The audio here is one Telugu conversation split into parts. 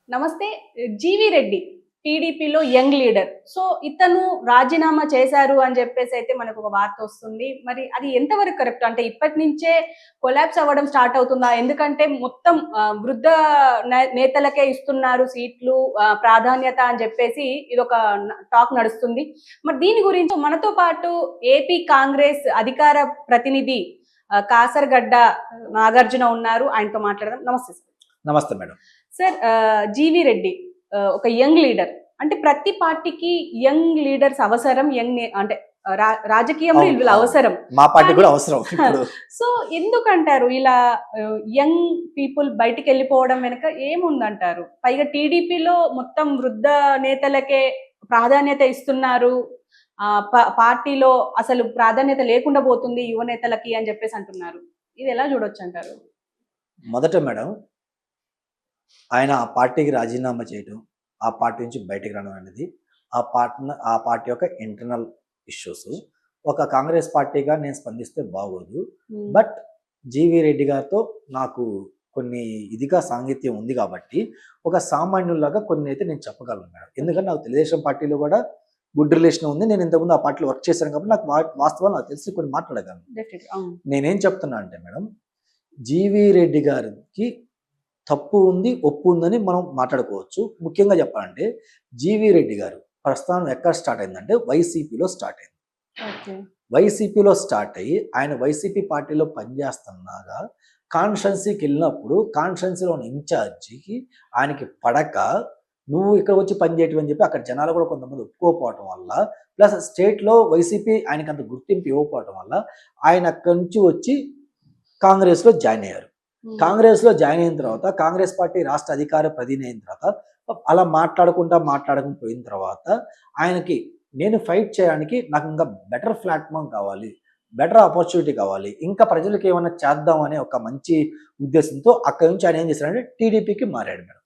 నమస్తే. జీవి రెడ్డి టీడీపీలో యంగ్ లీడర్. సో, ఇతను రాజీనామా చేశారు అని చెప్పేసైతే మనకొక వార్తొస్తుంది. మరి అది ఎంతవరకు కరెక్ట్? అంటే ఇప్పటి నుంచే కొలాప్స్ అవ్వడం స్టార్ట్ అవుతుందా? ఎందుకంటే మొత్తం వృద్ధ నేతలకే ఇస్తున్నారు సీట్లు, ప్రాధాన్యత అని చెప్పేసి ఇదొక టాక్ నడుస్తుంది. మరి దీని గురించి మనతో పాటు ఏపీ కాంగ్రెస్ అధికార ప్రతినిధి కాసరగడ్డ నాగార్జున ఉన్నారు. ఆయనతో మాట్లాడదాం. నమస్తే సార్. నమస్తే మేడం. సార్, జీవి రెడ్డి ఒక యంగ్ లీడర్. అంటే ప్రతి పార్టీకి యంగ్ లీడర్స్ అవసరం. అంటే రాజకీయంలో వీళ్ళు అవసరం. మా పార్టీ కూడా అవసరం ఇప్పుడు. సో ఎందుకంటారు ఇలా యంగ్ పీపుల్ బయటికి వెళ్ళిపోవడం వెనుక ఏముందంటారు? పైగా టీడీపీలో మొత్తం వృద్ధ నేతలకే ప్రాధాన్యత ఇస్తున్నారు. పార్టీలో అసలు ప్రాధాన్యత లేకుండా పోతుంది యువ నేతలకి అని చెప్పేసి అంటున్నారు. ఇది ఎలా చూడొచ్చు అంటారు? మొదట మేడం, ఆయన ఆ పార్టీకి రాజీనామా చేయడం, ఆ పార్టీ నుంచి బయటకు రావడం అనేది ఆ పార్టీ యొక్క ఇంటర్నల్ ఇష్యూస్. ఒక కాంగ్రెస్ పార్టీగా నేను స్పందిస్తే బాగోదు. బట్ జీవి రెడ్డి గారితో నాకు కొన్ని ఇదిగా సాంగత్యం ఉంది కాబట్టి ఒక సామాన్యుల్లాగా కొన్ని అయితే నేను చెప్పగలను మేడం. ఎందుకంటే నాకు తెలుగుదేశం పార్టీలో కూడా గుడ్ రిలేషన్ ఉంది. నేను ఇంతకుముందు ఆ పార్టీలో వర్క్ చేశాను కాబట్టి నాకు వాస్తవాలు నాకు తెలిసి కొన్ని మాట్లాడగలను. నేనేం చెప్తున్నా అంటే మేడం, జీవి రెడ్డి గారికి తప్పు ఉంది, ఒప్పు ఉందని మనం మాట్లాడుకోవచ్చు. ముఖ్యంగా చెప్పాలంటే జీవి రెడ్డి గారు ప్రస్థానం ఎక్కడ స్టార్ట్ అయిందంటే వైసీపీలో స్టార్ట్ అయింది. వైసీపీలో స్టార్ట్ అయ్యి ఆయన వైసీపీ పార్టీలో పనిచేస్తున్నాగా కాన్స్టిట్యున్సీకి వెళ్ళినప్పుడు కాన్స్టిట్యున్సీలో ఉన్న ఇన్ఛార్జికి ఆయనకి పడక నువ్వు ఇక్కడ వచ్చి పనిచేయటం అని చెప్పి అక్కడ జనాలు కూడా కొంతమంది ఒప్పుకోకపోవటం వల్ల, ప్లస్ స్టేట్లో వైసీపీ ఆయనకి అంత గుర్తింపు ఇవ్వకపోవటం వల్ల ఆయన అక్కడి నుంచి వచ్చి కాంగ్రెస్లో జాయిన్ అయ్యారు. కాంగ్రెస్లో జాయిన్ అయిన తర్వాత కాంగ్రెస్ పార్టీ రాష్ట్ర అధికార ప్రతినిధి అయిన తర్వాత అలా మాట్లాడుకుని పోయిన తర్వాత ఆయనకి నేను ఫైట్ చేయడానికి నాకు ఇంకా బెటర్ ప్లాట్ఫామ్ కావాలి, బెటర్ ఆపర్చునిటీ కావాలి, ఇంకా ప్రజలకు ఏమైనా చేద్దాం అనే ఒక మంచి ఉద్దేశంతో అక్కడి నుంచి ఆయన ఏం చేశారంటే టీడీపీకి మారాడు మేడం.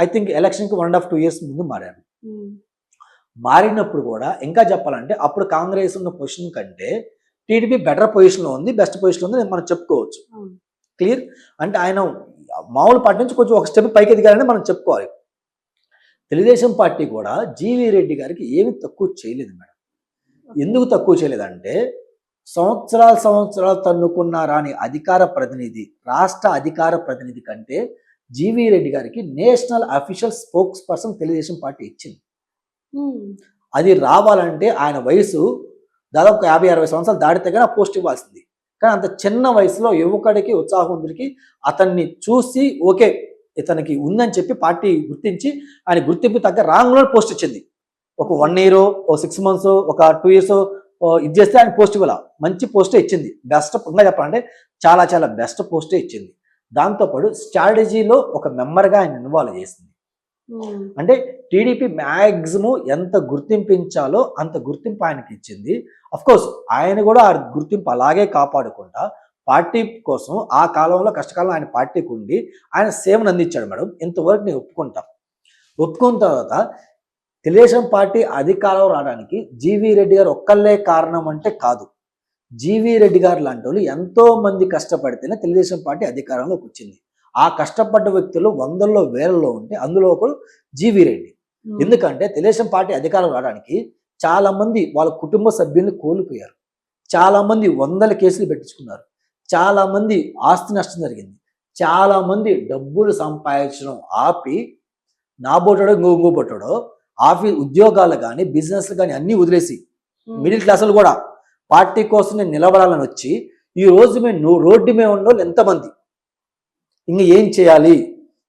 ఐ థింక్ ఎలక్షన్కి 1.5-2 years ముందు మారాడు. మారినప్పుడు కూడా ఇంకా చెప్పాలంటే అప్పుడు కాంగ్రెస్ ఉన్న పొజిషన్ కంటే టీడీపీ బెటర్ పొజిషన్లో ఉంది, బెస్ట్ పొజిషన్లో ఉంది మనం చెప్పుకోవచ్చు. క్లియర్. అంటే ఆయన మామూలు పార్టీ నుంచి కొంచెం ఒక స్టెప్ పైకి ఎదిగారని మనం చెప్పుకోవాలి. తెలుగుదేశం పార్టీ కూడా జీవి రెడ్డి గారికి ఏమి తక్కువ చేయలేదు మేడం. ఎందుకు తక్కువ చేయలేదంటే సంవత్సరాలు తన్నుకున్న రాని అధికార ప్రతినిధి, రాష్ట్ర అధికార ప్రతినిధి కంటే జీవి రెడ్డి గారికి national official spokes person Telugu Desam party ఇచ్చింది. అది రావాలంటే ఆయన వయసు దాదాపు 50-60 సంవత్సరాలు దాటితే కానీ ఆ పోస్ట్ ఇవ్వాల్సింది. కానీ అంత చిన్న వయసులో యువకుడికి, ఉత్సాహవంతుడికి అతన్ని చూసి ఓకే ఇతనికి ఉందని చెప్పి పార్టీ గుర్తించి ఆయన గుర్తింపు తగ్గ రాంగ్లో పోస్ట్ ఇచ్చింది. ఒక 1 year, 6 months, ఒక 2 years ఇది చేస్తే ఆయన పోస్ట్ ఇవ్వాల, మంచి పోస్టే ఇచ్చింది. బెస్ట్ ఇంకా చెప్పాలంటే చాలా బెస్ట్ పోస్టే ఇచ్చింది. దాంతోపాటు స్ట్రాటజీలో ఒక మెంబర్గా ఆయన ఇన్వాల్వ్ చేసింది. అంటే టీడీపీ మ్యాక్సిమం ఎంత గుర్తింపించాలో అంత గుర్తింపు ఆయనకి ఇచ్చింది. అఫ్కోర్స్ ఆయన కూడా ఆ గుర్తింపు అలాగే కాపాడుకుంటా పార్టీ కోసం ఆ కాలంలో కష్టకాలం ఆయన పార్టీకి ఉండి ఆయన సేవను అందించాడు మేడం. ఇంతవరకు నేను ఒప్పుకున్న తర్వాత తెలుగుదేశం పార్టీ అధికారం రావడానికి జీవి రెడ్డి గారు ఒక్కళ్ళే కారణం అంటే కాదు. జీవి రెడ్డి గారు లాంటి వాళ్ళు ఎంతో మంది కష్టపడితేనే తెలుగుదేశం పార్టీ అధికారంలోకి వచ్చింది. ఆ కష్టపడ్డ వ్యక్తులు 100లో 1000లో ఉంటే అందులో ఒకరు జీవి రెడ్డి. ఎందుకంటే తెలుగుదేశం పార్టీ అధికారం రావడానికి చాలా మంది వాళ్ళ కుటుంబ సభ్యుల్ని కోల్పోయారు, చాలా మంది 100 కేసులు పెట్టించుకున్నారు, చాలా మంది ఆస్తి నష్టం జరిగింది, చాలా మంది డబ్బులు సంపాదించడం ఆపి నాబోటాడో ఇంకోబోటాడో ఆఫీస్ ఉద్యోగాలు కానీ బిజినెస్లు కానీ అన్నీ వదిలేసి మిడిల్ క్లాసులు కూడా పార్టీ కోసం నేను నిలబడాలని వచ్చి ఈ రోజు మేము రోడ్డు మీద ఉన్న వాళ్ళు ఎంతమంది, ఇంకా ఏం చేయాలి,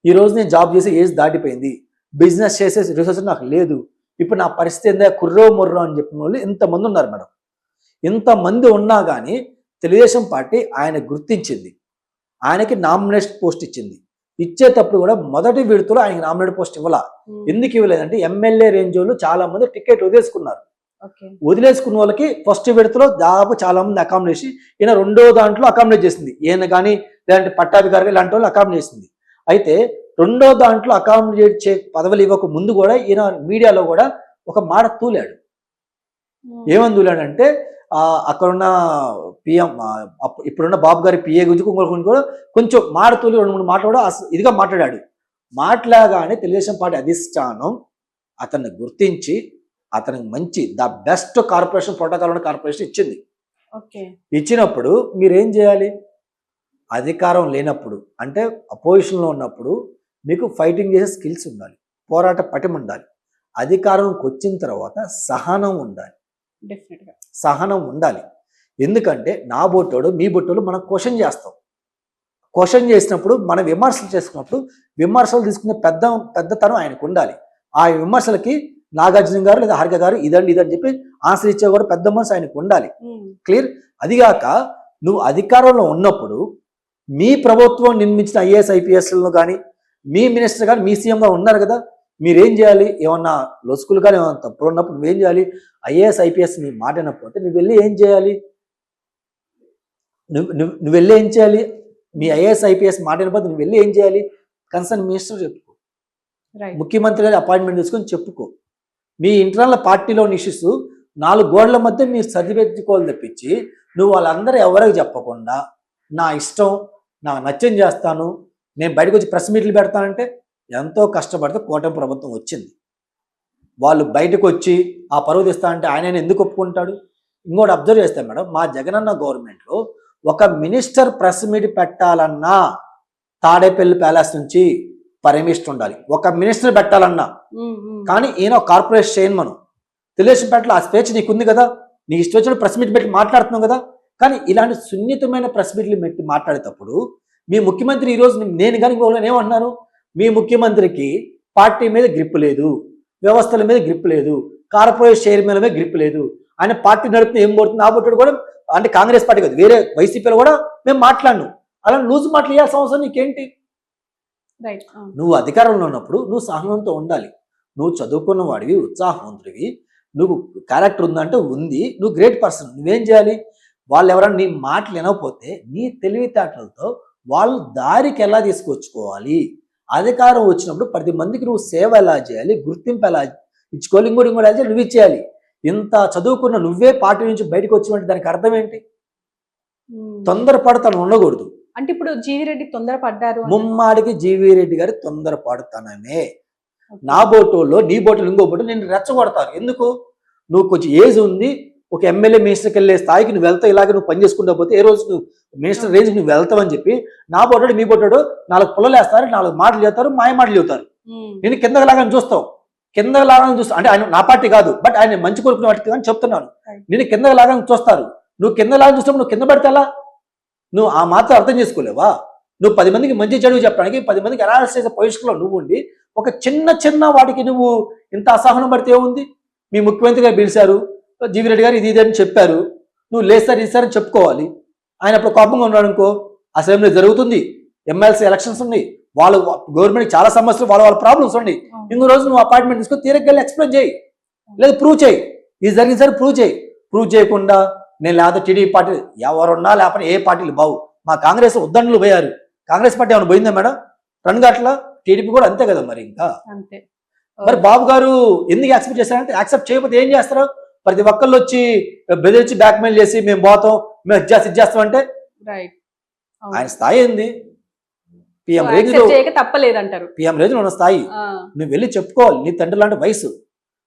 ఈరోజు నేను జాబ్ చేసి ఏజ్ దాటిపోయింది, బిజినెస్ చేసే రిసోర్స్ నాకు లేదు, ఇప్పుడు నా పరిస్థితి ఏందా కుర్రో ముర్రో అని చెప్పిన వాళ్ళు ఎంతమంది ఉన్నారు మేడం. ఇంతమంది ఉన్నా కానీ తెలుగుదేశం పార్టీ ఆయన గుర్తించింది, ఆయనకి నామినేషన్ పోస్ట్ ఇచ్చింది. ఇచ్చేటప్పుడు కూడా మొదటి విడతలో ఆయనకి నామినేషన్ పోస్ట్ ఇవ్వాల. ఎందుకు ఇవ్వలేదంటే ఎమ్మెల్యే రేంజ్ వాళ్ళు చాలా మంది టికెట్ వదిలేసుకున్నారు. వదిలేసుకున్న వాళ్ళకి ఫస్ట్ విడతలో దాదాపు చాలా మంది అకామిడేట్ చేసి ఈయన 2వ దాంట్లో అకామిడేట్ చేసింది. ఈయన కానీ లేదంటే పట్టాభికారి ఇలాంటి వాళ్ళు అకామిడేట్ చేసింది. అయితే 2వ దాంట్లో అకామిడేట్ పదవులు ఇవ్వక ముందు కూడా ఈయన మీడియాలో కూడా ఒక మాట తూలాడు. ఏమని తూలాడంటే అక్కడున్న పిఎం ఇప్పుడున్న బాబు గారి పిఏ గురించి కూడా కొంచెం మాట తూలి 2-3 మాటలు కూడా ఇదిగా మాట్లాడాడు. మాట్లాగానే తెలుగుదేశం పార్టీ అధిష్టానం అతన్ని గుర్తించి అతనికి మంచి ద బెస్ట్ కార్పొరేషన్ ప్రోటోకాల్ ఉన్న కార్పొరేషన్ ఇచ్చింది. ఓకే. ఇచ్చినప్పుడు మీరేం చేయాలి? అధికారం లేనప్పుడు అంటే అపోజిషన్లో ఉన్నప్పుడు మీకు ఫైటింగ్ చేసే స్కిల్స్ ఉండాలి, పోరాట పటిమ ఉండాలి. అధికారంకి వచ్చిన తర్వాత సహనం ఉండాలి, డెఫినెట్గా సహనం ఉండాలి. ఎందుకంటే నా బొట్టోడు మీ బొట్టోడు మనం క్వశ్చన్ చేస్తాం. క్వశ్చన్ చేసినప్పుడు మనం విమర్శలు చేసుకున్నప్పుడు విమర్శలు తీసుకునే పెద్దతనం ఆయనకు ఉండాలి. ఆ విమర్శలకి నాగార్జున గారు లేదా హారిక గారు ఇదండి ఇదని చెప్పి ఆన్సర్ ఇచ్చే కూడా పెద్ద మనసు ఆయనకు ఉండాలి. క్లియర్? అదిగాక నువ్వు అధికారంలో ఉన్నప్పుడు మీ ప్రభుత్వం నిర్మించిన ఐఏఎస్ ఐపీఎస్లను కానీ మీ మినిస్టర్ కానీ మీ సీఎంగా ఉన్నారు కదా, మీరేం చేయాలి? ఏమన్నా లొసుకులు కానీ ఏమన్నా తప్పులు ఉన్నప్పుడు నువ్వేం చేయాలి? ఐఏఎస్ ఐపీఎస్ నీ మాట వినకపోతే నువ్వు వెళ్ళి ఏం చేయాలి? నువ్వు వెళ్ళి ఏం చేయాలి? మీ ఐఏఎస్ ఐపీఎస్ మాట వినకపోతే నువ్వు వెళ్ళి ఏం చేయాలి? కన్సర్న్ మినిస్టర్ చెప్పుకో, ముఖ్యమంత్రి గారి అపాయింట్మెంట్ తీసుకొని చెప్పుకో. మీ ఇంటర్నల్ పార్టీలో ఇష్యూస్ 4 గోడల మధ్య మీరు సర్దిపెట్టుకోవాలి తప్పించి నువ్వు వాళ్ళందరూ ఎవరికి చెప్పకుండా నా ఇష్టం, నాకు నచ్చని చేస్తాను, నేను బయటకు వచ్చి ప్రెస్ మీట్లు పెడతానంటే ఎంతో కష్టపడితే కూటమి ప్రభుత్వం వచ్చింది. వాళ్ళు బయటకు వచ్చి ఆ పరువు తీస్తానంటే ఆయన ఎందుకు ఒప్పుకుంటాడు? ఇంకోటి అబ్జర్వ్ చేస్తాం మేడం, మా జగనన్న గవర్నమెంట్లో ఒక మినిస్టర్ ప్రెస్ మీట్ పెట్టాలన్నా తాడేపల్లి ప్యాలెస్ నుంచి పర్మిషన్ ఉండాలి. ఒక మినిస్టర్ పెట్టాలన్నా. కానీ ఈయన కార్పొరేషన్ చైర్మన్, తెలుగుదేశం పార్టీలో ఆ స్వేచ్ఛ నీకు ఉంది కదా, నీకు ఇష్టం వచ్చిన ప్రెస్ మీట్ పెట్టి మాట్లాడుతున్నావు కదా. కానీ ఇలాంటి సున్నితమైన ప్రెస్ మీట్లు పెట్టి మాట్లాడేటప్పుడు మీ ముఖ్యమంత్రి ఈరోజు నేను కానీ ఏమన్నారు? మీ ముఖ్యమంత్రికి పార్టీ మీద గ్రిప్ లేదు, వ్యవస్థల మీద గ్రిప్ లేదు, కార్పొరేషన్ చైర్మన్ మీద గ్రిప్ లేదు. ఆయన పార్టీ నడుపుతూ ఏం కోరుతుంది ఆ బొట్టుడు కూడా అంటే కాంగ్రెస్ పార్టీ కాదు వేరే వైసీపీలో కూడా మేము మాట్లాడను. అలా లూజ్ మాటలు ఇవ్వాల్సిన అవసరం నీకేంటి? నువ్వు అధికారంలో ఉన్నప్పుడు నువ్వు సహనంతో ఉండాలి. నువ్వు చదువుకున్న వాడివి, ఉత్సాహవంతుడివి, నువ్వు క్యారెక్టర్ ఉందంటే ఉంది, నువ్వు గ్రేట్ పర్సన్. నువ్వేం చేయాలి? వాళ్ళు ఎవరైనా నీ మాటలు వినకపోతే నీ తెలివితేటలతో వాళ్ళు దారికి ఎలా తీసుకొచ్చుకోవాలి, అధికారం వచ్చినప్పుడు 10 మందికి నువ్వు సేవ ఎలా చేయాలి, గుర్తింపు ఎలా ఇచ్చుకోవాలి, ఇంకోటి ఎలా చేయాలి, నువ్వు ఇచ్చేయాలి. ఇంత చదువుకున్న నువ్వే పార్టీ నుంచి బయటకు వచ్చినట్టు దానికి అర్థం ఏంటి? తొందరపడతాను ఉండకూడదు. అంటే ఇప్పుడు జీవీ రెడ్డి తొందరపడ్డారు. ముమ్మాడికి జీవీ రెడ్డి గారి తొందరపడతానమే. నా బోటోల్లో నీ బోటోలు ఇంకో బోటో నేను రెచ్చగొడతాను. ఎందుకు? నువ్వు కొంచెం ఏజ్ ఉంది, ఒక ఎమ్మెల్యే మినిస్టర్కి వెళ్ళే స్థాయికి నువ్వు వెళ్తావు, ఇలాగే నువ్వు పని చేసుకుంటా పోతే ఏ రోజు నువ్వు మినిస్టర్ రేంజ్ నువ్వు వెళ్తావని చెప్పి నా బోటోడు మీ బోటోడు 4 పుల్లలు వేస్తారు, 4 మాటలు చెప్తారు, మాయ మాటలు చెబుతారు. నేను కిందకి లాగానే చూస్తావు, కిందకి లాగానే చూస్తావు. అంటే ఆయన నా పార్టీ కాదు, బట్ ఆయన మంచి కోరుకునే వాటికి అని చెప్తున్నాను. నేను కిందకి లాగానే చూస్తారు. నువ్వు కింద లాగానే చూస్తావు, నువ్వు కింద పడితే ఎలా? నువ్వు ఆ మాత్రం అర్థం చేసుకోలేవా? నువ్వు 10 మందికి మంచి చెడు చెప్పడానికి 10 మందికి అనాలిసిస్ చేసే పొజిషన్లో నువ్వు ఉండి ఒక చిన్న వాటికి నువ్వు ఇంత అసహనం పడితే ఏముంది? మీ ముఖ్యమంత్రి గారు పిలిచారు, జీవీ రెడ్డి గారు ఇది అని చెప్పారు, నువ్వు లేస్తారు ఇస్తారని చెప్పుకోవాలి. ఆయన అప్పుడు కోపంగా ఉన్నాడు అనుకో, అసెంబ్లీ జరుగుతుంది, ఎమ్మెల్సీ ఎలక్షన్స్ ఉన్నాయి, వాళ్ళు గవర్నమెంట్ చాలా సమస్యలు, వాళ్ళ ప్రాబ్లమ్స్ ఉన్నాయి. ఇంకో రోజు నువ్వు అపాయింట్మెంట్ తీసుకొని తీరకెళ్ళి ఎక్స్ప్లెయిన్ చేయి, లేదు ప్రూవ్ చేయి, ఇది జరిగింది సరే ప్రూవ్ చేయి. ప్రూవ్ చేయకుండా నేను లేకపోతే టీడీపీ పార్టీ ఎవరున్నా లేకపోతే ఏ పార్టీలు బావు, మా కాంగ్రెస్ ఉద్దండలు పోయారు, కాంగ్రెస్ పార్టీ ఏమైనా పోయిందా మేడం? రణగట్ల టీడీపీ కూడా అంతే కదా. మరి ఇంకా అంతే. మరి బాబు గారు ఎందుకు యాక్సెప్ట్ చేస్తారంటే, యాక్సెప్ట్ చేయకపోతే ఏం చేస్తారు? ప్రతి ఒక్కళ్ళు వచ్చి బెదిరించి బ్లాక్మెయిల్ చేసి మేము పోతాం, మేము ఇది చేస్తాం అంటే ఆయన స్థాయి ఏంది? పిఎం రేంజ్ లో తప్పలేదంటారు. పిఎం రేంజ్ లో ఉన్న స్థాయి నువ్వు వెళ్ళి చెప్పుకోవాలి. నీ తండ్రి లాంటి వయసు,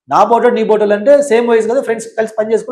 నా బోటోడు నీ బోటోలు అంటే సేమ్ వయసు కదా, ఫ్రెండ్స్ కలిసి పని చేసుకోవాలి.